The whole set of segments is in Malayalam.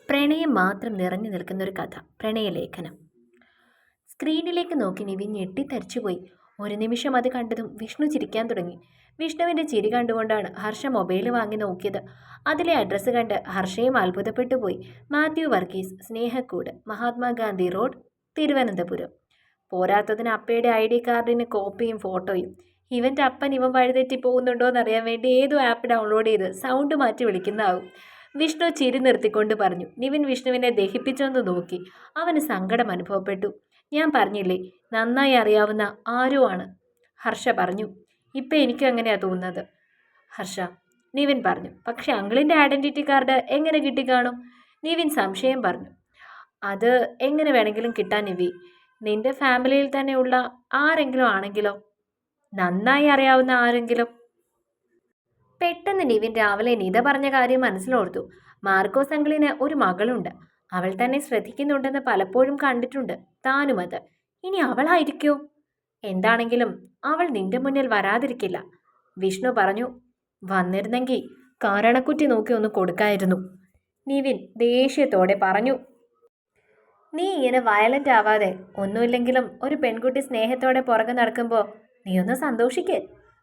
പ്രണയം മാത്രം നിറഞ്ഞു നിൽക്കുന്ന ഒരു കഥ. പ്രണയലേഖനം. സ്ക്രീനിലേക്ക് നോക്കി നിവിൻ ഞെട്ടിത്തരിച്ചുപോയി. ഒരു നിമിഷം അത് കണ്ടതും വിഷ്ണു ചിരിക്കാൻ തുടങ്ങി. വിഷ്ണുവിൻ്റെ ചിരി കണ്ടുകൊണ്ടാണ് ഹർഷ മൊബൈൽ വാങ്ങി നോക്കിയത്. അതിലെ അഡ്രസ്സ് കണ്ട് ഹർഷയും അത്ഭുതപ്പെട്ടു പോയി. മാത്യു വർഗീസ്, സ്നേഹക്കൂട്, മഹാത്മാഗാന്ധി റോഡ്, തിരുവനന്തപുരം. പോരാത്തതിന് അപ്പയുടെ ID കാർഡിന് കോപ്പിയും ഫോട്ടോയും. ഇവൻ്റെ അപ്പൻ ഇവൻ വഴിതെറ്റി പോകുന്നുണ്ടോയെന്നറിയാൻ വേണ്ടി ഏതോ ആപ്പ് ഡൗൺലോഡ് ചെയ്ത് സൗണ്ട് മാറ്റി വിളിക്കുന്നതാവും. വിഷ്ണു ചിരി നിർത്തിക്കൊണ്ട് പറഞ്ഞു. നിവിൻ വിഷ്ണുവിനെ ദഹിപ്പിച്ചൊന്ന് നോക്കി. അവന് സങ്കടം അനുഭവപ്പെട്ടു. ഞാൻ പറഞ്ഞില്ലേ, നന്നായി അറിയാവുന്ന ആരോ ആണ്. ഹർഷ പറഞ്ഞു. ഇപ്പം എനിക്കും അങ്ങനെയാ തോന്നുന്നത്. ഹർഷ. നിവിൻ പറഞ്ഞു. പക്ഷെ അങ്കിളിൻ്റെ ഐഡൻറ്റിറ്റി കാർഡ് എങ്ങനെ കിട്ടിക്കാണും? നിവിൻ സംശയം പറഞ്ഞു. അത് എങ്ങനെ വേണമെങ്കിലും കിട്ടാൻ നിവി. നിന്റെ ഫാമിലിയിൽ തന്നെയുള്ള ആരെങ്കിലും ആണെങ്കിലോ? നന്നായി അറിയാവുന്ന ആരെങ്കിലും. പെട്ടെന്ന് നിവിൻ രാവിലെ നിത പറഞ്ഞ കാര്യം മനസ്സിലോർത്തു. മാർക്കോസ് അങ്കിളിന് ഒരു മകളുണ്ട്. അവൾ തന്നെ ശ്രദ്ധിക്കുന്നുണ്ടെന്ന് പലപ്പോഴും കണ്ടിട്ടുണ്ട് താനും അത്. ഇനി അവളായിരിക്കോ? എന്താണെങ്കിലും അവൾ നിന്റെ മുന്നിൽ വരാതിരിക്കില്ല. വിഷ്ണു പറഞ്ഞു. വന്നിരുന്നെങ്കിൽ കാരണക്കുറ്റി നോക്കി ഒന്ന് കൊടുക്കായിരുന്നു. നിവിൻ ദേഷ്യത്തോടെ പറഞ്ഞു. നീ ഇങ്ങനെ വയലന്റ് ആവാതെ, ഒന്നുമില്ലെങ്കിലും ഒരു പെൺകുട്ടി സ്നേഹത്തോടെ പുറകെ നടക്കുമ്പോൾ നീ ഒന്ന് സന്തോഷിക്കേ.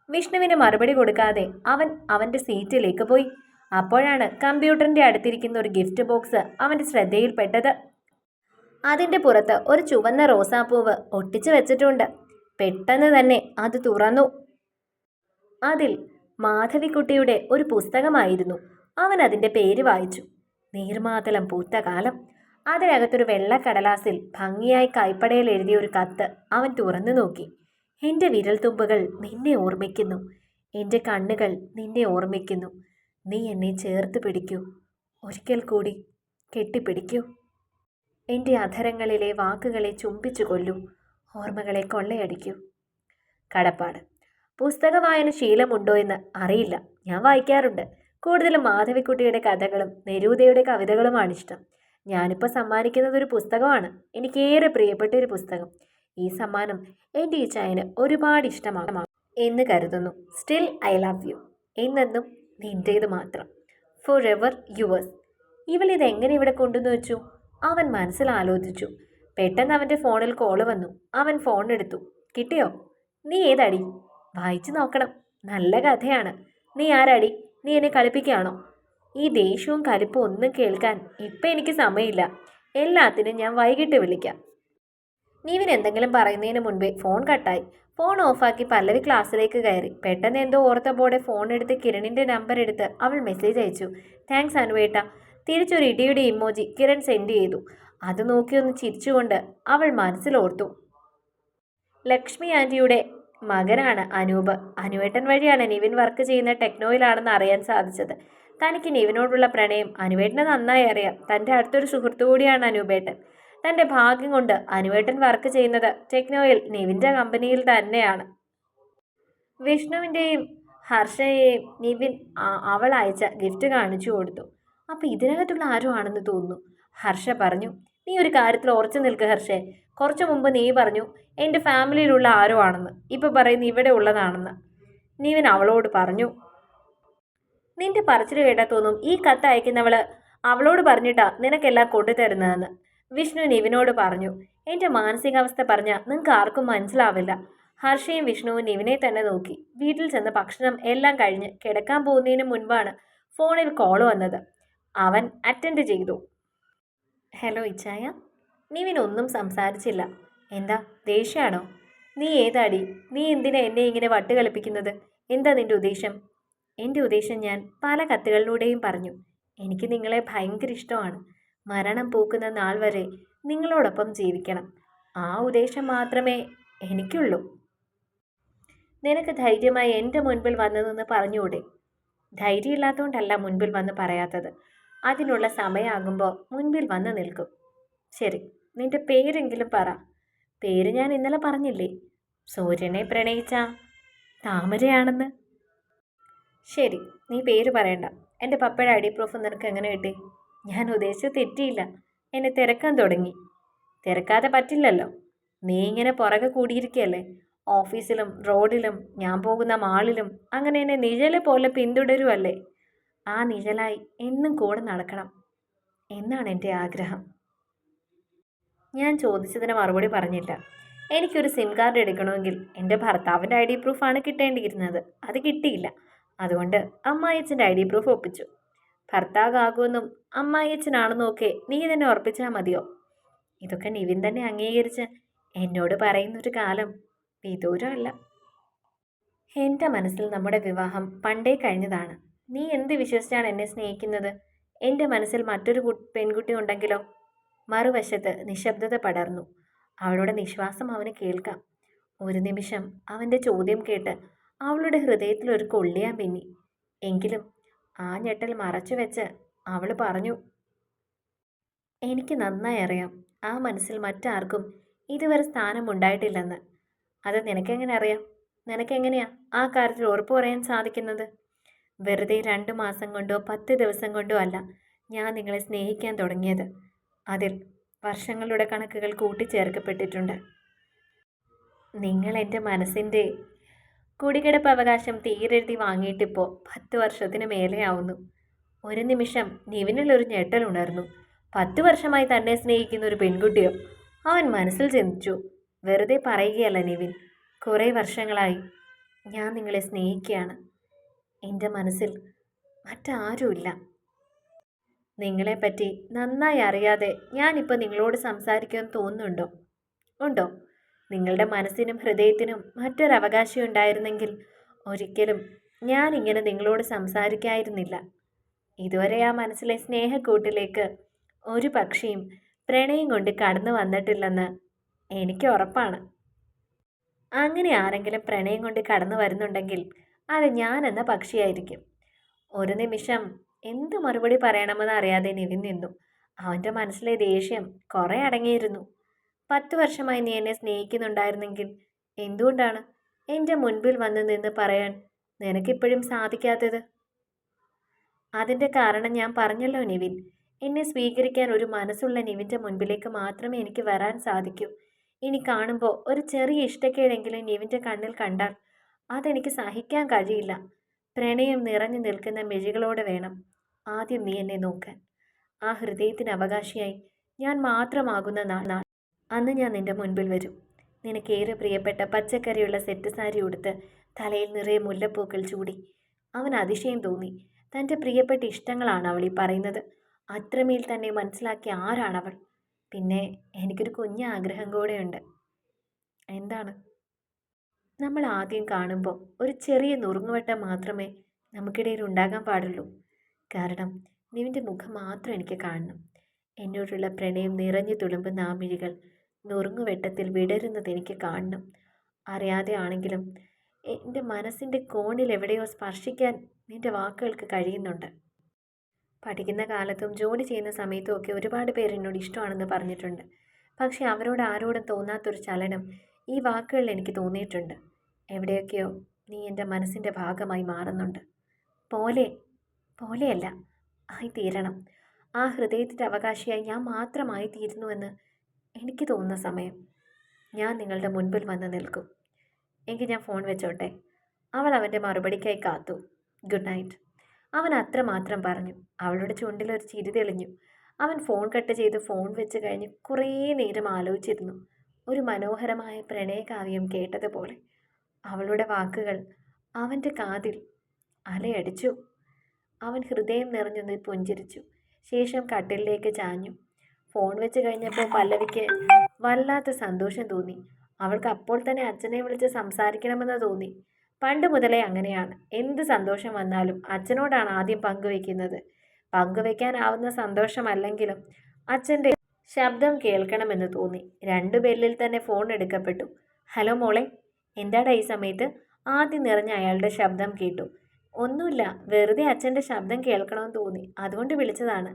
വിഷ്ണുവിന് മറുപടി കൊടുക്കാതെ അവൻ അവൻ്റെ സീറ്റിലേക്ക് പോയി. അപ്പോഴാണ് കമ്പ്യൂട്ടറിൻ്റെ അടുത്തിരിക്കുന്ന ഒരു ഗിഫ്റ്റ് ബോക്സ് അവൻ്റെ ശ്രദ്ധയിൽപ്പെട്ടത്. അതിൻ്റെ പുറത്ത് ഒരു ചുവന്ന റോസാപ്പൂവ് ഒട്ടിച്ചു വെച്ചിട്ടുണ്ട്. പെട്ടെന്ന് തന്നെ അത് തുറന്നു. അതിൽ മാധവിക്കുട്ടിയുടെ ഒരു പുസ്തകമായിരുന്നു. അവൻ അതിൻ്റെ പേര് വായിച്ചു. നീർമാതളം പൂത്ത കാലം. അതിനകത്തൊരു വെള്ളക്കടലാസിൽ ഭംഗിയായി കൈപ്പടയിൽ എഴുതിയ ഒരു കത്ത് അവൻ തുറന്നു നോക്കി. എൻ്റെ വിരൽത്തുമ്പുകൾ നിന്നെ ഓർമ്മിക്കുന്നു. എൻ്റെ കണ്ണുകൾ നിന്നെ ഓർമ്മിക്കുന്നു. നീ എന്നെ ചേർത്ത് പിടിക്കൂ. ഒരിക്കൽ കൂടി കെട്ടിപ്പിടിക്കൂ. എൻ്റെ അധരങ്ങളിലെ വാക്കുകളെ ചുംബിച്ചു കൊല്ലൂ. ഓർമ്മകളെ കൊള്ളയടിക്കൂ. കടപ്പാട്. പുസ്തക വായന ശീലമുണ്ടോ എന്ന് അറിയില്ല. ഞാൻ വായിക്കാറുണ്ട്. കൂടുതലും മാധവിക്കുട്ടിയുടെ കഥകളും നെരൂദയുടെ കവിതകളുമാണ് ഇഷ്ടം. ഞാനിപ്പോൾ സമ്മാനിക്കുന്നത് ഒരു പുസ്തകമാണ്. എനിക്കേറെ പ്രിയപ്പെട്ട ഒരു പുസ്തകം. ഈ സമ്മാനം എൻ്റെ ഈ ചായന് ഒരുപാട് ഇഷ്ടമാണ് എന്ന് കരുതുന്നു. Still I love you. എന്നെന്നും നിൻ്റേത് മാത്രം. For ever yours. ഇവളിതെങ്ങനെ ഇവിടെ കൊണ്ടുവന്നു വെച്ചു? അവൻ മനസ്സിൽ ആലോചിച്ചു. പെട്ടെന്ന് അവൻ്റെ ഫോണിൽ കോള് വന്നു. അവൻ ഫോൺ എടുത്തു. കിട്ടിയോ? നീ ഏതടി? വായിച്ചു നോക്കണം. നല്ല കഥയാണ്. നീ ആരാടി? നീ എന്നെ കളിപ്പിക്കുകയാണോ? ഈ ദേഷ്യവും കലിപ്പും ഒന്നും കേൾക്കാൻ ഇപ്പം എനിക്ക് സമയമില്ല. എല്ലാത്തിനും ഞാൻ വൈകിട്ട് വിളിക്കാം. നിവിൻ എന്തെങ്കിലും പറയുന്നതിന് മുൻപേ ഫോൺ കട്ടായി. ഫോൺ ഓഫാക്കി പല്ലവി ക്ലാസ്സിലേക്ക് കയറി. പെട്ടെന്ന് എന്തോ ഓർത്തപ്പോടെ ഫോൺ എടുത്ത് കിരണിൻ്റെ നമ്പർ എടുത്ത് അവൾ മെസ്സേജ് അയച്ചു. താങ്ക്സ് അനുവേട്ട. തിരിച്ചൊരു ഇടിയുടെ ഇമോജി കിരൺ സെൻഡ് ചെയ്തു. അത് നോക്കിയൊന്ന് ചിരിച്ചുകൊണ്ട് അവൾ മനസ്സിലോർത്തു. ലക്ഷ്മി ആൻറ്റിയുടെ മകനാണ് അനൂപ്. അനുവേട്ടൻ വഴിയാണ് നിവിൻ വർക്ക് ചെയ്യുന്ന ടെക്നോയിലാണെന്ന് അറിയാൻ സാധിച്ചത്. തനിക്ക് നിവിനോടുള്ള പ്രണയം അനുവേട്ടനെ നന്നായി അറിയാം. തൻ്റെ അടുത്തൊരു സുഹൃത്തു കൂടിയാണ് അനൂപേട്ടൻ. തൻ്റെ ഭാഗ്യം കൊണ്ട് അനുവേട്ടൻ വർക്ക് ചെയ്യുന്നത് ടെക്നോയിൽ നിവിൻ്റെ കമ്പനിയിൽ തന്നെയാണ്. വിഷ്ണുവിൻ്റെയും ഹർഷയെയും നിവിൻ അവൾ അയച്ച ഗിഫ്റ്റ് കാണിച്ചു കൊടുത്തു. അപ്പോൾ ഇതിനകത്തുള്ള ആരും ആണെന്ന് തോന്നുന്നു. ഹർഷ പറഞ്ഞു. നീ ഒരു കാര്യത്തിൽ ഉറച്ചു നിൽക്കുക ഹർഷേ. കുറച്ചു മുമ്പ് നീ പറഞ്ഞു എൻ്റെ ഫാമിലിയിലുള്ള ആരോ ആണെന്ന്. ഇപ്പോൾ പറയുന്നു ഇവിടെ ഉള്ളതാണെന്ന്. നിവിൻ അവളോട് പറഞ്ഞു. നിന്റെ പറച്ചിൽ കേട്ടാൽ തോന്നും ഈ കത്ത് അയക്കുന്നവൾ അവളോട് പറഞ്ഞിട്ടാ നിനക്കെല്ലാം കൊണ്ടുതരുന്നതെന്ന്. വിഷ്ണു നിവിനോട് പറഞ്ഞു. എൻ്റെ മാനസികാവസ്ഥ പറഞ്ഞാൽ നിങ്ങൾക്ക് ആർക്കും മനസ്സിലാവില്ല. ഹർഷയും വിഷ്ണുവും നിവിനെ തന്നെ നോക്കി. വീട്ടിൽ ചെന്ന് ഭക്ഷണം എല്ലാം കഴിഞ്ഞ് കിടക്കാൻ പോകുന്നതിന് മുൻപാണ് ഫോണിൽ കോൾ വന്നത്. അവൻ അറ്റൻഡ് ചെയ്തു. ഹലോ ഇച്ചായ. നിവിൻ ഒന്നും സംസാരിച്ചില്ല. എന്താ ദേഷ്യമാണോ? നീ ഏതാടി? നീ എന്തിനാ എന്നെ ഇങ്ങനെ വട്ട് കളിപ്പിക്കുന്നത്? എന്താ നിന്റെ ഉദ്ദേശം? എൻ്റെ ഉദ്ദേശം ഞാൻ പല കത്തുകളിലൂടെയും പറഞ്ഞു. എനിക്ക് നിങ്ങളെ ഭയങ്കര ഇഷ്ടമാണ്. മരണം പൂക്കുന്ന നാൾ വരെ നിങ്ങളോടൊപ്പം ജീവിക്കണം. ആ ഉദ്ദേശം മാത്രമേ എനിക്കുള്ളൂ. നിനക്ക് ധൈര്യമായി എൻ്റെ മുൻപിൽ വന്നതെന്ന് പറഞ്ഞുകൂടെ? ധൈര്യമില്ലാത്തതുകൊണ്ടല്ല മുൻപിൽ വന്ന് പറയാത്തത്. അതിനുള്ള സമയമാകുമ്പോൾ മുൻപിൽ വന്ന് നിൽക്കും. ശരി, നിന്റെ പേരെങ്കിലും പറ. പേര് ഞാൻ ഇന്നലെ പറഞ്ഞില്ലേ? സൂര്യനെ പ്രണയിച്ച താമരയാണെന്ന്. ശരി, നീ പേര് പറയണ്ട. എൻ്റെ പപ്പയുടെ ID പ്രൂഫ് നിനക്ക് എങ്ങനെ കിട്ടി? ഞാൻ ഉദ്ദേശിച്ച് തെറ്റിയില്ല. എന്നെ തിരക്കാൻ തുടങ്ങി. തിരക്കാതെ പറ്റില്ലല്ലോ. നീ ഇങ്ങനെ പുറകെ കൂടിയിരിക്കുകയല്ലേ. ഓഫീസിലും റോഡിലും ഞാൻ പോകുന്ന മാളിലും അങ്ങനെ എന്നെ നിഴല് പോലെ പിന്തുടരുമല്ലേ. ആ നിഴലായി എന്നും കൂടെ നടക്കണം. എന്നാണ് എൻ്റെ ആഗ്രഹം. ഞാൻ ചോദിച്ചതിന് മറുപടി പറഞ്ഞില്ല. എനിക്കൊരു സിം കാർഡ് എടുക്കണമെങ്കിൽ എൻ്റെ ഭർത്താവിൻ്റെ ID പ്രൂഫാണ് കിട്ടേണ്ടിയിരുന്നത്. അത് കിട്ടിയില്ല. അതുകൊണ്ട് അമ്മായിയച്ഛൻ്റെ ID പ്രൂഫ് ഒപ്പിച്ചു. ഭർത്താവാകുമെന്നും അമ്മായിയച്ഛനാണെന്നും ഒക്കെ നീ തന്നെ ഉറപ്പിച്ചാൽ മതിയോ? ഇതൊക്കെ നിവിൻ തന്നെ അംഗീകരിച്ച് എന്നോട് പറയുന്നൊരു കാലം വിദൂരമല്ല. എൻ്റെ മനസ്സിൽ നമ്മുടെ വിവാഹം പണ്ടേ കഴിഞ്ഞതാണ്. നീ എന്ത് വിശ്വസിച്ചാണ് എന്നെ സ്നേഹിക്കുന്നത്? എൻ്റെ മനസ്സിൽ മറ്റൊരു പെൺകുട്ടി ഉണ്ടെങ്കിലോ? മറുവശത്ത് നിശബ്ദത പടർന്നു. അവളുടെ നിശ്വാസം അവന് കേൾക്കാം. ഒരു നിമിഷം അവൻ്റെ ചോദ്യം കേട്ട് അവളുടെ ഹൃദയത്തിൽ ഒരു കൊള്ളിയാൻ പിന്നി. എങ്കിലും ആ ഞെട്ടൽ മറച്ചു വെച്ച് അവൾ പറഞ്ഞു, എനിക്ക് നന്നായി അറിയാം ആ മനസ്സിൽ മറ്റാർക്കും ഇതുവരെ സ്ഥാനമുണ്ടായിട്ടില്ലെന്ന്. അത് നിനക്കെങ്ങനെ അറിയാം? നിനക്കെങ്ങനെയാ ആ കാര്യത്തിൽ ഉറപ്പു പറയാൻ സാധിക്കുന്നത്? വെറുതെ 2 മാസം കൊണ്ടോ 10 ദിവസം കൊണ്ടോ അല്ല ഞാൻ നിങ്ങളെ സ്നേഹിക്കാൻ തുടങ്ങിയത്. അതിൽ വർഷങ്ങളുടെ കണക്കുകൾ കൂട്ടിച്ചേർക്കപ്പെട്ടിട്ടുണ്ട്. നിങ്ങൾ എൻ്റെ മനസ്സിൻ്റെ കുടികിടപ്പ് അവകാശം തീരെഴുതി വാങ്ങിയിട്ടിപ്പോൾ 10 വർഷത്തിന് മേലെയാവുന്നു. ഒരു നിമിഷം നിവിനിലൊരു ഞെട്ടലുണർന്നു. 10 വർഷമായി തന്നെ സ്നേഹിക്കുന്ന ഒരു പെൺകുട്ടിയോ? അവൻ മനസ്സിൽ ചിന്തിച്ചു. വെറുതെ പറയുകയല്ല നിവിൻ, കുറേ വർഷങ്ങളായി ഞാൻ നിങ്ങളെ സ്നേഹിക്കുകയാണ്. എൻ്റെ മനസ്സിൽ മറ്റാരുമില്ല. നിങ്ങളെപ്പറ്റി നന്നായി അറിയാതെ ഞാനിപ്പോൾ നിങ്ങളോട് സംസാരിക്കുമെന്ന് തോന്നുന്നുണ്ടോ? ഉണ്ടോ? നിങ്ങളുടെ മനസ്സിനും ഹൃദയത്തിനും മറ്റൊരവകാശം ഉണ്ടായിരുന്നെങ്കിൽ ഒരിക്കലും ഞാനിങ്ങനെ നിങ്ങളോട് സംസാരിക്കായിരുന്നില്ല. ഇതുവരെ ആ മനസ്സിലെ സ്നേഹക്കൂട്ടിലേക്ക് ഒരു പക്ഷിയും പ്രണയം കൊണ്ട് കടന്നു വന്നിട്ടില്ലെന്ന് എനിക്ക് ഉറപ്പാണ്. അങ്ങനെ ആരെങ്കിലും പ്രണയം കൊണ്ട് കടന്നു വരുന്നുണ്ടെങ്കിൽ അത് ഞാൻ എന്ന പക്ഷിയായിരിക്കും. ഒരു നിമിഷം എന്ത് മറുപടി പറയണമെന്ന് അറിയാതെ നിവിൻ നിന്നു. അവൻ്റെ മനസ്സിലെ ദേഷ്യം കുറെ അടങ്ങിയിരുന്നു. 10 വർഷമായി നീ എന്നെ സ്നേഹിക്കുന്നുണ്ടായിരുന്നെങ്കിൽ എന്തുകൊണ്ടാണ് എൻ്റെ മുൻപിൽ വന്ന് നിന്ന് പറയാൻ നിനക്കിപ്പോഴും സാധിക്കാത്തത്? അതിൻ്റെ കാരണം ഞാൻ പറഞ്ഞല്ലോ നിവിൻ. എന്നെ സ്വീകരിക്കാൻ ഒരു മനസ്സുള്ള നിവിൻ്റെ മുൻപിലേക്ക് മാത്രമേ എനിക്ക് വരാൻ സാധിക്കൂ. ഇനി കാണുമ്പോൾ ഒരു ചെറിയ ഇഷ്ടക്കേടെങ്കിലും നിവിൻ്റെ കണ്ണിൽ കണ്ടാൽ അതെനിക്ക് സഹിക്കാൻ കഴിയില്ല. പ്രണയം നിറഞ്ഞു നിൽക്കുന്ന മിഴികളോടെ വേണം ആദ്യം നീ എന്നെ നോക്കാൻ. ആ ഹൃദയത്തിന് അവകാശിയായി ഞാൻ മാത്രമാകുന്ന നാൾ അന്ന് ഞാൻ നിന്റെ മുൻപിൽ വരും. നിനക്കേറെ പ്രിയപ്പെട്ട പച്ചക്കറിയുള്ള സെറ്റ് സാരി ഉടുത്ത് തലയിൽ നിറയെ മുല്ലപ്പൂക്കൾ ചൂടി. അവൻ അതിശയം തോന്നി. തൻ്റെ പ്രിയപ്പെട്ട ഇഷ്ടങ്ങളാണ് അവൾ ഈ പറയുന്നത്. അത്രമേൽ തന്നെ മനസ്സിലാക്കിയ ആരാണവൾ? പിന്നെ എനിക്കൊരു കുഞ്ഞ് ആഗ്രഹം കൂടെയുണ്ട്. എന്താണ്? നമ്മൾ ആദ്യം കാണുമ്പോൾ ഒരു ചെറിയ നുറുങ്ങുവട്ടം മാത്രമേ നമുക്കിടയിൽ ഉണ്ടാകാൻ പാടുള്ളൂ. കാരണം നിവിൻ്റെ മുഖം മാത്രം എനിക്ക് കാണണം. എന്നോടുള്ള പ്രണയം നിറഞ്ഞു തുളുമ്പുന്ന ആ മിഴികൾ നുറുങ്ങുവെട്ടത്തിൽ വിടരുന്നത് എനിക്ക് കാണണം. അറിയാതെ ആണെങ്കിലും എൻ്റെ മനസ്സിൻ്റെ കോണിൽ എവിടെയോ സ്പർശിക്കാൻ നിൻ്റെ വാക്കുകൾക്ക് കഴിയുന്നുണ്ട്. പഠിക്കുന്ന കാലത്തും ജോലി ചെയ്യുന്ന സമയത്തും ഒക്കെ ഒരുപാട് പേര് എന്നോട് ഇഷ്ടമാണെന്ന് പറഞ്ഞിട്ടുണ്ട്. പക്ഷെ അവരോട് ആരോടും തോന്നാത്തൊരു ചലനം ഈ വാക്കുകളിൽ എനിക്ക് തോന്നിയിട്ടുണ്ട്. എവിടെയൊക്കെയോ നീ എൻ്റെ മനസ്സിൻ്റെ ഭാഗമായി മാറുന്നുണ്ട്. പോലെയല്ല, ആയിത്തീരണം. ആ ഹൃദയത്തിൻ്റെ അവകാശിയായി ഞാൻ മാത്രമായി തീരുന്നുവെന്ന് എനിക്ക് തോന്നുന്ന സമയം ഞാൻ നിങ്ങളുടെ മുൻപിൽ വന്ന് നിൽക്കും. എങ്കിൽ ഞാൻ ഫോൺ വെച്ചോട്ടെ? അവൾ അവൻ്റെ മറുപടിക്കായി കാത്തു. Good night. അവൻ അത്രമാത്രം പറഞ്ഞു. അവളുടെ ചുണ്ടിലൊരു ചിരി തെളിഞ്ഞു. അവൻ ഫോൺ കട്ട് ചെയ്ത് ഫോൺ വെച്ച് കഴിഞ്ഞ് കുറേ നേരം ആലോചിച്ചിരുന്നു. ഒരു മനോഹരമായ പ്രണയകാവ്യം കേട്ടതുപോലെ അവളുടെ വാക്കുകൾ അവൻ്റെ കാതിൽ അലയടിച്ചു. അവൻ ഹൃദയം നിറഞ്ഞൊന്ന് പുഞ്ചിരിച്ചു. ശേഷം കട്ടിലിലേക്ക് ചാഞ്ഞു. ഫോൺ വെച്ച് കഴിഞ്ഞപ്പോൾ പല്ലവിക്ക് വല്ലാത്ത സന്തോഷം തോന്നി. അവൾക്ക് അപ്പോൾ തന്നെ അച്ഛനെ വിളിച്ച് സംസാരിക്കണമെന്ന് തോന്നി. പണ്ട് മുതലേ അങ്ങനെയാണ്. എന്ത് സന്തോഷം വന്നാലും അച്ഛനോടാണ് ആദ്യം പങ്കുവെക്കുന്നത്. പങ്കുവെക്കാനാവുന്ന സന്തോഷമല്ലെങ്കിലും അച്ഛൻ്റെ ശബ്ദം കേൾക്കണമെന്ന് തോന്നി. 2 ബെല്ലിൽ തന്നെ ഫോൺ എടുക്കപ്പെട്ടു. ഹലോ മോളെ, എന്താടാ ഈ സമയത്ത്? ആദ്യം നിറഞ്ഞ അയാളുടെ ശബ്ദം കേട്ടു. ഒന്നുമില്ല, വെറുതെ അച്ഛൻ്റെ ശബ്ദം കേൾക്കണമെന്ന് തോന്നി, അതുകൊണ്ട് വിളിച്ചതാണ്.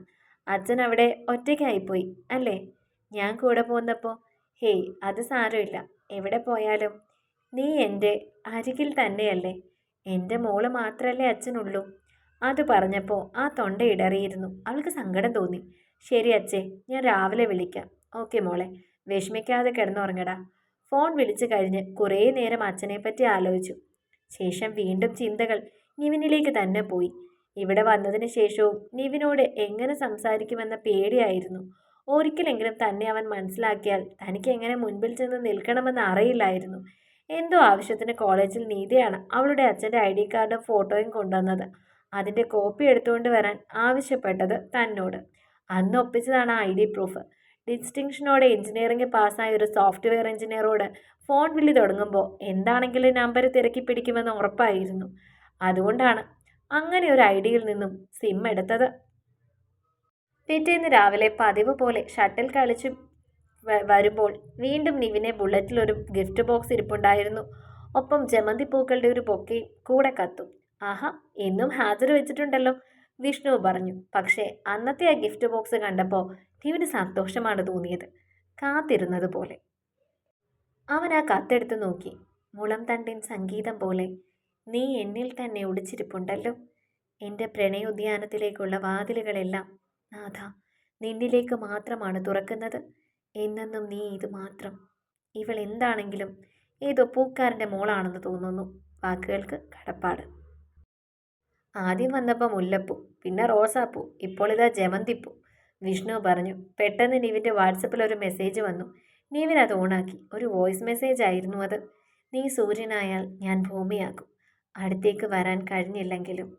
അച്ഛൻ അവിടെ ഒറ്റയ്ക്കായിപ്പോയി അല്ലേ? ഞാൻ കൂടെ പോന്നപ്പോൾ. ഹേയ്, അത് സാരമില്ല. എവിടെ പോയാലും നീ എൻ്റെ അരികിൽ തന്നെയല്ലേ? എൻ്റെ മോള് മാത്രമല്ലേ അച്ഛനുള്ളൂ. അത് പറഞ്ഞപ്പോൾ ആ തൊണ്ട ഇടറിയിരുന്നു. അവൾക്ക് സങ്കടം തോന്നി. ശരി അച്ഛേ, ഞാൻ രാവിലെ വിളിക്കാം. ഓക്കെ മോളെ, വിഷമിക്കാതെ കിടന്നുറങ്ങടാ. ഫോൺ വിളിച്ചു കഴിഞ്ഞ് കുറേ നേരം അച്ഛനെപ്പറ്റി ആലോചിച്ചു. ശേഷം വീണ്ടും ചിന്തകൾ നിവിനിലേക്ക് തന്നെ പോയി. ഇവിടെ വന്നതിന് ശേഷവും നിവിനോട് എങ്ങനെ സംസാരിക്കുമെന്ന പേടിയായിരുന്നു. ഒരിക്കലെങ്കിലും തന്നെ അവൻ മനസ്സിലാക്കിയാൽ തനിക്ക് എങ്ങനെ മുൻപിൽ ചെന്ന് നിൽക്കണമെന്ന് അറിയില്ലായിരുന്നു. എന്തോ ആവശ്യത്തിന് കോളേജിൽ നീതിയാണ് അവളുടെ അച്ഛൻ്റെ ID കാർഡും ഫോട്ടോയും കൊണ്ടുവന്നത്. അതിൻ്റെ കോപ്പി എടുത്തുകൊണ്ട് വരാൻ ആവശ്യപ്പെട്ടത് തന്നോട്. അന്ന് ഒപ്പിച്ചതാണ് ID പ്രൂഫ്. ഡിസ്റ്റിങ്ഷനോടെ എഞ്ചിനീയറിംഗ് പാസ്സായ ഒരു സോഫ്റ്റ്വെയർ എഞ്ചിനീയറോട് ഫോൺ വിളി തുടങ്ങുമ്പോൾ എന്താണെങ്കിലും നമ്പർ തിരക്കി പിടിക്കുമെന്ന് ഉറപ്പായിരുന്നു. അതുകൊണ്ടാണ് അങ്ങനെ ഒരു ഐഡിയിൽ നിന്നും സിം എടുത്തത്. പിറ്റേന്ന് രാവിലെ പതിവ് പോലെ ഷട്ടിൽ കളിച്ച് വരുമ്പോൾ വീണ്ടും നിവിനെ ബുള്ളറ്റിലൊരു ഗിഫ്റ്റ് ബോക്സ് ഇരിപ്പുണ്ടായിരുന്നു. ഒപ്പം ജമന്തി പൂക്കളുടെ ഒരു ബൊക്കയും കൂടെ കത്തും. ആഹാ, എന്നും ഹാജർ വെച്ചിട്ടുണ്ടല്ലോ, വിഷ്ണു പറഞ്ഞു. പക്ഷേ അന്നത്തെ ആ ഗിഫ്റ്റ് ബോക്സ് കണ്ടപ്പോൾ നിവിന് സന്തോഷമാണ് തോന്നിയത്, കാത്തിരുന്നത് പോലെ. അവൻ ആ കത്തെടുത്ത് നോക്കി. മുളം തണ്ടിൻ സംഗീതം പോലെ നീ എന്നിൽ തന്നെ ഒളിച്ചിരിപ്പുണ്ടല്ലോ. എൻ്റെ പ്രണയോദ്യാനത്തിലേക്കുള്ള വാതിലുകളെല്ലാം നാഥ നിന്നിലേക്ക് മാത്രമാണ് തുറക്കുന്നത്. എന്നെന്നും നീ ഇത് മാത്രം. ഇവൾ എന്താണെങ്കിലും ഏതോ പൂക്കാരൻ്റെ മോളാണെന്ന് തോന്നുന്നു. വാക്കുകൾക്ക് കടപ്പാട്. ആദ്യം വന്നപ്പോൾ മുല്ലപ്പൂ, പിന്നെ റോസാപ്പൂ, ഇപ്പോൾ ഇതാ ജമന്തിപ്പൂ, വിഷ്ണു പറഞ്ഞു. പെട്ടെന്ന് നിവിൻ്റെ വാട്സപ്പിൽ ഒരു മെസ്സേജ് വന്നു. നിവിൻ അത് ഓണാക്കി. ഒരു വോയിസ് മെസ്സേജ് ആയിരുന്നു അത്. നീ സൂര്യനായാൽ ഞാൻ ഭൂമിയാകും. അടുത്തേക്ക് വരാൻ കഴിഞ്ഞില്ലെങ്കിലും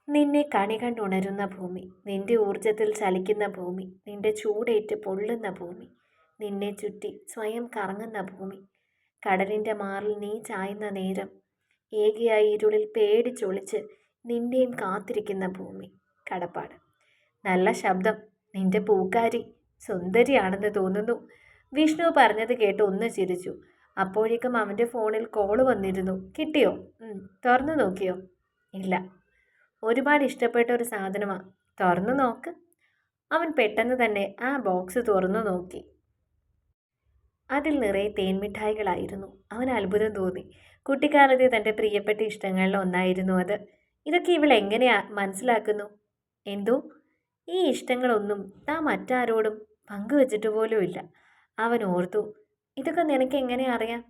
നിന്നെ കണി കണ്ടുണരുന്ന ഭൂമി, നിന്റെ ഊർജത്തിൽ ചലിക്കുന്ന ഭൂമി, നിന്റെ ചൂടേറ്റ് പൊള്ളുന്ന ഭൂമി, നിന്നെ ചുറ്റി സ്വയം കറങ്ങുന്ന ഭൂമി, കടലിൻ്റെ മാറിൽ നീ ചായുന്ന നേരം ഏകിയായി ഇരുളിൽ പേടിച്ചൊളിച്ച് നിന്നെയും കാത്തിരിക്കുന്ന ഭൂമി. കടപ്പാട്. നല്ല ശബ്ദം, നിന്റെ പൂക്കാരി സുന്ദരിയാണെന്ന് തോന്നുന്നു. വിഷ്ണു പറഞ്ഞത് കേട്ട് ഒന്ന് ചിരിച്ചു. അപ്പോഴേക്കും അവൻ്റെ ഫോണിൽ കോള് വന്നിരുന്നു. കിട്ടിയോ? തുറന്നു നോക്കിയോ? ഇല്ല. ഒരുപാട് ഇഷ്ടപ്പെട്ട ഒരു സാധനമാണ്, തുറന്നു നോക്ക്. അവൻ പെട്ടെന്ന് തന്നെ ആ ബോക്സ് തുറന്നു നോക്കി. അതിൽ നിറയെ തേൻമിഠായികളായിരുന്നു. അവൻ അത്ഭുതം തോന്നി. കുട്ടിക്കാലത്തെ തൻ്റെ പ്രിയപ്പെട്ട ഇഷ്ടങ്ങളിൽ ഒന്നായിരുന്നു അത്. ഇതൊക്കെ ഇവൾ എങ്ങനെയാ മനസ്സിലാക്കുന്നു? എന്തോ ഈ ഇഷ്ടങ്ങളൊന്നും താൻ മറ്റാരോടും പങ്കുവച്ചിട്ട് പോലുമില്ല. അവൻ ഓർത്തു. ഇതൊക്കെ നിനക്ക് എങ്ങനെ അറിയാം?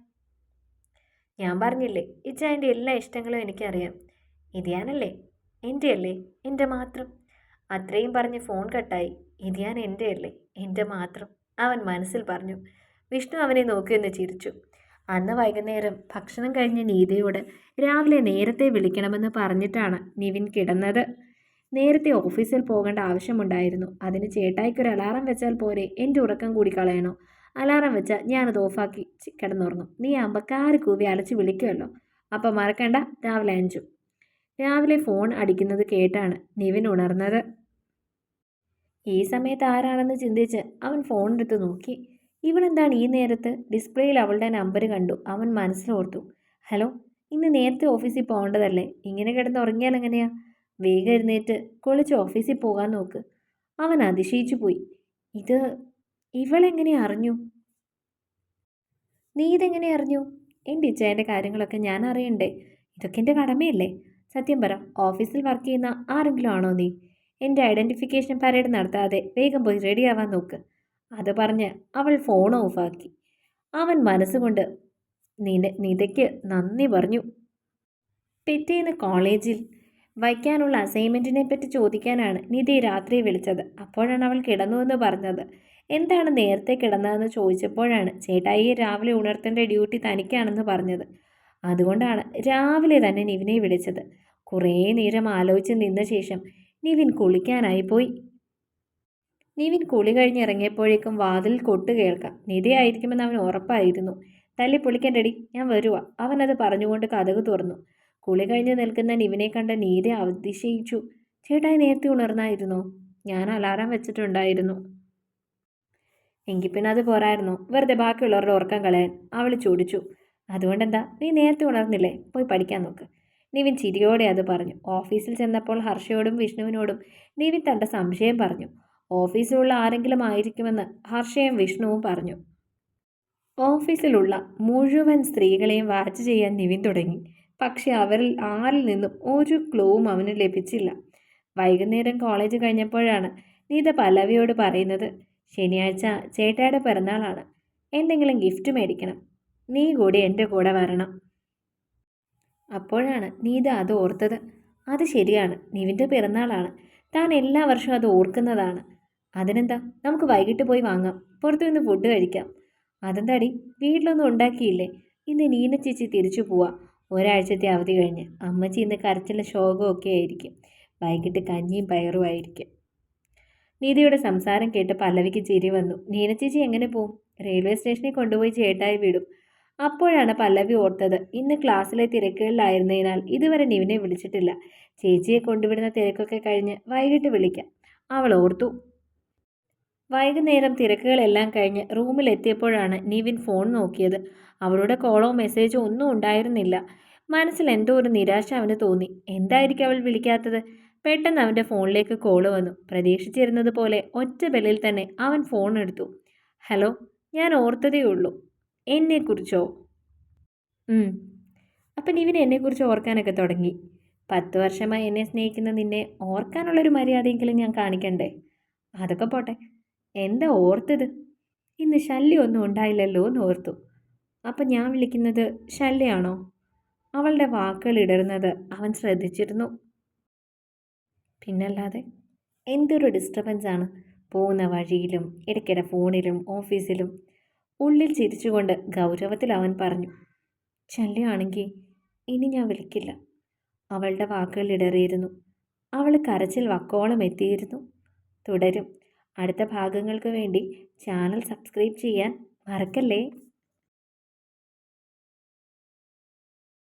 ഞാൻ പറഞ്ഞില്ലേ, ഇച്ചായൻ്റെ എല്ലാ ഇഷ്ടങ്ങളും എനിക്കറിയാം. ഇതിയാനല്ലേ എൻ്റെ അല്ലേ, എൻ്റെ മാത്രം. അത്രയും പറഞ്ഞ് ഫോൺ കട്ടായി. ഇതിയാൻ എൻ്റെ അല്ലേ, എൻ്റെ മാത്രം, അവൻ മനസ്സിൽ പറഞ്ഞു. വിഷ്ണു അവനെ നോക്കിയൊന്ന് ചിരിച്ചു. അന്ന് വൈകുന്നേരം ഭക്ഷണം കഴിഞ്ഞ് നീതയോട് രാവിലെ നേരത്തെ വിളിക്കണമെന്ന് പറഞ്ഞിട്ടാണ് നിവിൻ കിടന്നത്. നേരത്തെ ഓഫീസിൽ പോകേണ്ട ആവശ്യമുണ്ടായിരുന്നു. അതിന് ചേട്ടായിക്കൊരു അലാറം വെച്ചാൽ പോരെ, എൻ്റെ ഉറക്കം കൂടി കളയണോ? അലാറം വെച്ചാൽ ഞാനത് ഓഫാക്കി കിടന്നുറങ്ങും. നീ അമ്പക്കാര് കൂവി അലച്ച് വിളിക്കുമല്ലോ. അപ്പം മറക്കണ്ട, രാവിലെ 5. രാവിലെ ഫോൺ അടിക്കുന്നത് കേട്ടാണ് നിവിൻ ഉണർന്നത്. ഈ സമയത്ത് ആരാണെന്ന് ചിന്തിച്ച് അവൻ ഫോൺ എടുത്ത് നോക്കി. ഇവളെന്താണ് ഈ നേരത്ത്? ഡിസ്പ്ലേയിൽ അവളുടെ നമ്പർ കണ്ടു. അവൻ മനസ്സിലോർത്തു. ഹലോ, ഇന്ന് നേരത്തെ ഓഫീസിൽ പോകേണ്ടതല്ലേ? ഇങ്ങനെ കിടന്ന് ഉറങ്ങിയാൽ എങ്ങനെയാ? വേഗം എഴുന്നേറ്റ് കുളിച്ച് ഓഫീസിൽ പോകാൻ നോക്ക്. അവൻ അതിശയിച്ചു പോയി. ഇവളെങ്ങനെ അറിഞ്ഞു? നീ ഇതെങ്ങനെ അറിഞ്ഞു? എൻ്റെ ഇച്ചേൻ്റെ കാര്യങ്ങളൊക്കെ ഞാൻ അറിയണ്ടേ? ഇതൊക്കെ എൻ്റെ കടമയല്ലേ? സത്യം പറ, ഓഫീസിൽ വർക്ക് ചെയ്യുന്ന ആരെങ്കിലും ആണോ നീ? എൻ്റെ ഐഡൻറ്റിഫിക്കേഷൻ പരേഡ് നടത്താതെ വേഗം പോയി റെഡിയാവാൻ നോക്ക്. അത് പറഞ്ഞ് അവൾ ഫോൺ ഓഫാക്കി. അവൻ മനസ്സുകൊണ്ട് നിതയ്ക്ക് നന്ദി പറഞ്ഞു. പിറ്റേന്ന് കോളേജിൽ വയ്ക്കാനുള്ള അസൈൻമെൻറ്റിനെ പറ്റി ചോദിക്കാനാണ് നിധി രാത്രി വിളിച്ചത്. അപ്പോഴാണ് അവൾ കിടന്നുവെന്ന് പറഞ്ഞത്. എന്താണ് നേരത്തെ കിടന്നതെന്ന് ചോദിച്ചപ്പോഴാണ് ചേട്ടായിയെ രാവിലെ ഉണർത്തേണ്ട ഡ്യൂട്ടി തനിക്കാണെന്ന് പറഞ്ഞത്. അതുകൊണ്ടാണ് രാവിലെ തന്നെ നിവിനെ വിളിച്ചത്. കുറേ നേരം ആലോചിച്ച് നിന്ന ശേഷം നിവിൻ കുളിക്കാനായി പോയി. നിവിൻ കുളി കഴിഞ്ഞിറങ്ങിയപ്പോഴേക്കും വാതിൽ കൊട്ട് കേൾക്കാം. നിധിയായിരിക്കുമെന്ന് അവൻ ഉറപ്പായിരുന്നു. തല്ലി പൊളിക്കണ്ടടി, ഞാൻ വരുവാ, അവനത് പറഞ്ഞുകൊണ്ട് കതക് തുറന്നു. കുളി കഴിഞ്ഞ് നിൽക്കുന്ന നിവിനെ കണ്ട നീതി അതിശയിച്ചു. ചേട്ടായി നേരത്തെ ഉണർന്നായിരുന്നോ? ഞാൻ അലാറം വെച്ചിട്ടുണ്ടായിരുന്നു. എങ്കിൽ പിന്നെ അത് പോരായിരുന്നു, വെറുതെ ബാക്കിയുള്ളവരുടെ ഉറക്കം കളയാൻ, അവൾ ചോദിച്ചു. അതുകൊണ്ടെന്താ, നീ നേരത്തെ ഉണർന്നില്ലേ? പോയി പഠിക്കാൻ നോക്ക്. നിവിൻ ചിരിയോടെ അത് പറഞ്ഞു. ഓഫീസിൽ ചെന്നപ്പോൾ ഹർഷയോടും വിഷ്ണുവിനോടും നിവിൻ തൻ്റെ സംശയം പറഞ്ഞു. ഓഫീസിലുള്ള ആരെങ്കിലും ആയിരിക്കുമെന്ന് ഹർഷയും വിഷ്ണുവും പറഞ്ഞു. ഓഫീസിലുള്ള മുഴുവൻ സ്ത്രീകളെയും വാച്ച് ചെയ്യാൻ നിവിൻ തുടങ്ങി. പക്ഷെ അവരിൽ ആരിൽ നിന്നും ഒരു ക്ലൂവും അവന് ലഭിച്ചില്ല. വൈകുന്നേരം കോളേജ് കഴിഞ്ഞപ്പോഴാണ് നീത പല്ലവിയോട് പറയുന്നത്, ശനിയാഴ്ച ചേട്ടായുടെ പിറന്നാളാണ്, എന്തെങ്കിലും ഗിഫ്റ്റ് മേടിക്കണം, നീ കൂടി എൻ്റെ കൂടെ വരണം. അപ്പോഴാണ് നീത അത് ഓർത്തത്. അത് ശരിയാണ്, നിവിൻ്റെ പിറന്നാളാണ്. താൻ എല്ലാ വർഷവും അത് ഓർക്കുന്നതാണ്. അതിനെന്താ, നമുക്ക് വൈകിട്ട് പോയി വാങ്ങാം, പുറത്തു നിന്ന് ഫുഡ് കഴിക്കാം. അതെന്താടി, വീട്ടിലൊന്നും ഉണ്ടാക്കിയില്ലേ? ഇന്ന് നീന ചേച്ചി തിരിച്ചു പോവാ. ഒരാഴ്ചത്തെ അവധി കഴിഞ്ഞ് അമ്മച്ചി ഇന്ന് കരച്ചിലും ശോകവും ഒക്കെ ആയിരിക്കും. വൈകിട്ട് കഞ്ഞിയും പയറും ആയിരിക്കും. നീതിയുടെ സംസാരം കേട്ട് പല്ലവിക്ക് ചിരി വന്നു. നീന ചേച്ചി എങ്ങനെ പോവും? റെയിൽവേ സ്റ്റേഷനിൽ കൊണ്ടുപോയി ചേട്ടായി വിടും. അപ്പോഴാണ് പല്ലവി ഓർത്തത്, ഇന്ന് ക്ലാസ്സിലെ തിരക്കുകളിലായിരുന്നതിനാൽ ഇതുവരെ നിവിനെ വിളിച്ചിട്ടില്ല. ചേച്ചിയെ കൊണ്ടുവിടുന്ന തിരക്കൊക്കെ കഴിഞ്ഞ് വൈകിട്ട് വിളിക്കാം. അവൾ ഓർത്തു. വൈകുന്നേരം തിരക്കുകളെല്ലാം കഴിഞ്ഞ് റൂമിലെത്തിയപ്പോഴാണ് നിവിൻ ഫോൺ നോക്കിയത്. അവളുടെ കോളോ മെസ്സേജോ ഒന്നും ഉണ്ടായിരുന്നില്ല. മനസ്സിൽ എന്തോ ഒരു നിരാശ അവന് തോന്നി. എന്തായിരിക്കും അവൾ വിളിക്കാത്തത്? പെട്ടെന്ന് അവൻ്റെ ഫോണിലേക്ക് കോള് വന്നു. പ്രതീക്ഷിച്ചിരുന്നത് പോലെ ഒറ്റ ബെല്ലിൽ തന്നെ അവൻ ഫോൺ എടുത്തു. ഹലോ, ഞാൻ ഓർത്തതേ ഉള്ളൂ. എന്നെക്കുറിച്ചോ? അപ്പം നിവിൻ എന്നെക്കുറിച്ച് ഓർക്കാനൊക്കെ തുടങ്ങി. 10 വർഷമായി എന്നെ സ്നേഹിക്കുന്ന നിന്നെ ഓർക്കാനുള്ളൊരു മര്യാദയെങ്കിലും ഞാൻ കാണിക്കണ്ടേ? അതൊക്കെ പോട്ടെ, എന്താ ഓർത്തത്? ഇന്ന് ശല്യമൊന്നും ഉണ്ടായില്ലല്ലോ എന്ന് ഓർത്തു. അപ്പം ഞാൻ വിളിക്കുന്നത് ശല്യമാണോ? അവളുടെ വാക്കുകൾ ഇടറുന്നത് അവൻ ശ്രദ്ധിച്ചിരുന്നു. പിന്നല്ലാതെ, എന്തൊരു ഡിസ്റ്റർബൻസ് ആണ്. പോകുന്ന വഴിയിലും ഇടയ്ക്കിടെ ഫോണിലും ഓഫീസിലും. ഉള്ളിൽ ചിരിച്ചുകൊണ്ട് ഗൗരവത്തിൽ അവൻ പറഞ്ഞു. ശല്യമാണെങ്കിൽ ഇനി ഞാൻ വിളിക്കില്ല. അവളുടെ വാക്കുകൾ ഇടറിയിരുന്നു. അവൾ കരച്ചിൽ വക്കോളം എത്തിയിരുന്നു. തുടരും. അടുത്ത ഭാഗങ്ങൾക്ക് വേണ്ടി ചാനൽ സബ്സ്ക്രൈബ് ചെയ്യാൻ മറക്കല്ലേ.